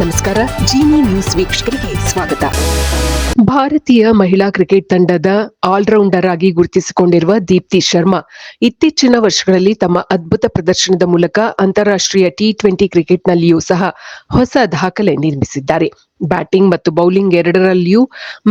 ನಮಸ್ಕಾರ. ಜೀನಿ ನ್ಯೂಸ್ ವೀಕ್ಷಕರಿಗೆ ಸ್ವಾಗತ. ಭಾರತೀಯ ಮಹಿಳಾ ಕ್ರಿಕೆಟ್ ತಂಡದ ಆಲ್ರೌಂಡರ್ ಆಗಿ ಗುರುತಿಸಿಕೊಂಡಿರುವ ದೀಪ್ತಿ ಶರ್ಮಾ ಇತ್ತೀಚಿನ ವರ್ಷಗಳಲ್ಲಿ ತಮ್ಮ ಅದ್ಭುತ ಪ್ರದರ್ಶನದ ಮೂಲಕ ಅಂತಾರಾಷ್ಟ್ರೀಯ ಟಿ20 ಕ್ರಿಕೆಟ್ನಲ್ಲಿಯೂ ಸಹ ಹೊಸ ದಾಖಲೆ ನಿರ್ಮಿಸಿದ್ದಾರೆ. ಬ್ಯಾಟಿಂಗ್ ಮತ್ತು ಬೌಲಿಂಗ್ ಎರಡರಲ್ಲಿಯೂ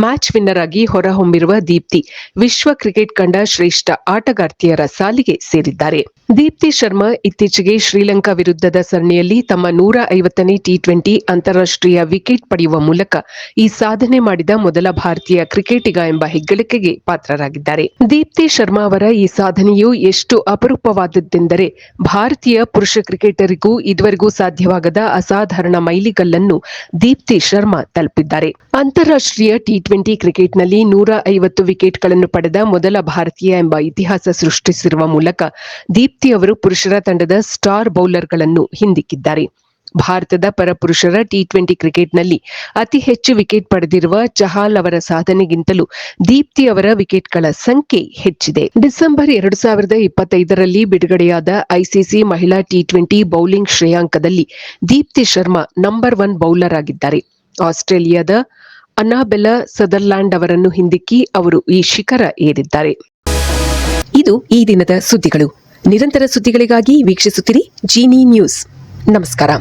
ಮ್ಯಾಚ್ ವಿನ್ನರ್ ಆಗಿ ಹೊರಹೊಮ್ಮಿರುವ ದೀಪ್ತಿ ವಿಶ್ವ ಕ್ರಿಕೆಟ್ ಕಂಡ ಶ್ರೇಷ್ಠ ಆಟಗಾರ್ತಿಯರ ಸಾಲಿಗೆ ಸೇರಿದ್ದಾರೆ. ದೀಪ್ತಿ ಶರ್ಮಾ ಇತ್ತೀಚೆಗೆ ಶ್ರೀಲಂಕಾ ವಿರುದ್ಧದ ಸರಣಿಯಲ್ಲಿ ತಮ್ಮ 150ನೇ ಟಿ20 ಅಂತಾರಾಷ್ಟ್ರೀಯ ವಿಕೆಟ್ ಪಡೆಯುವ ಮೂಲಕ ಈ ಸಾಧನೆ ಮಾಡಿದ ಮೊದಲ ಭಾರತೀಯ ಕ್ರಿಕೆಟಿಗ ಎಂಬ ಹೆಗ್ಗಳಿಕೆಗೆ ಪಾತ್ರರಾಗಿದ್ದಾರೆ. ದೀಪ್ತಿ ಶರ್ಮಾ ಅವರ ಈ ಸಾಧನೆಯು ಎಷ್ಟು ಅಪರೂಪವಾದದ್ದೆಂದರೆ ಭಾರತೀಯ ಪುರುಷ ಕ್ರಿಕೆಟರಿಗೂ ಇದುವರೆಗೂ ಸಾಧ್ಯವಾಗದ ಅಸಾಧಾರಣ ಮೈಲಿಗಲ್ಲನ್ನು ದೀಪ್ತಿ ಶರ್ಮಾ ತಲುಪಿದ್ದಾರೆ. ಅಂತಾರಾಷ್ಟ್ರೀಯ ಟಿ20 ಕ್ರಿಕೆಟ್ನಲ್ಲಿ 150 ವಿಕೆಟ್ಗಳನ್ನು ಪಡೆದ ಮೊದಲ ಭಾರತೀಯ ಎಂಬ ಇತಿಹಾಸ ಸೃಷ್ಟಿಸಿರುವ ಮೂಲಕ ದೀಪ್ತಿ ಅವರು ಪುರುಷರ ತಂಡದ ಸ್ಟಾರ್ ಬೌಲರ್ಗಳನ್ನು ಹಿಂದಿಕ್ಕಿದ್ದಾರೆ. ಭಾರತದ ಪರ ಪುರುಷರ ಟಿ20 ಕ್ರಿಕೆಟ್ನಲ್ಲಿ ಅತಿ ಹೆಚ್ಚು ವಿಕೆಟ್ ಪಡೆದಿರುವ ಚಹಾಲ್ ಅವರ ಸಾಧನೆಗಿಂತಲೂ ದೀಪ್ತಿ ಅವರ ವಿಕೆಟ್ಗಳ ಸಂಖ್ಯೆ ಹೆಚ್ಚಿದೆ. ಡಿಸೆಂಬರ್ 2025ರಲ್ಲಿ ಬಿಡುಗಡೆಯಾದ ಐಸಿಸಿ ಮಹಿಳಾ ಟಿ20 ಬೌಲಿಂಗ್ ಶ್ರೇಯಾಂಕದಲ್ಲಿ ದೀಪ್ತಿ ಶರ್ಮಾ ನಂಬರ್ 1 ಬೌಲರ್ ಆಗಿದ್ದಾರೆ. ಆಸ್ಟ್ರೇಲಿಯಾದ ಅನಾಬೆಲಾ ಸದರ್ಲ್ಯಾಂಡ್ ಅವರನ್ನು ಹಿಂದಿಕ್ಕಿ ಅವರು ಈ ಶಿಖರ ಏರಿದ್ದಾರೆ. ಇದು ಈ ದಿನದ ಸುದ್ದಿಗಳು. ನಿರಂತರ ಸುದ್ದಿಗಳಿಗಾಗಿ ವೀಕ್ಷಿಸುತ್ತಿರಿ ಜೀನಿ ನ್ಯೂಸ್. ನಮಸ್ಕಾರ.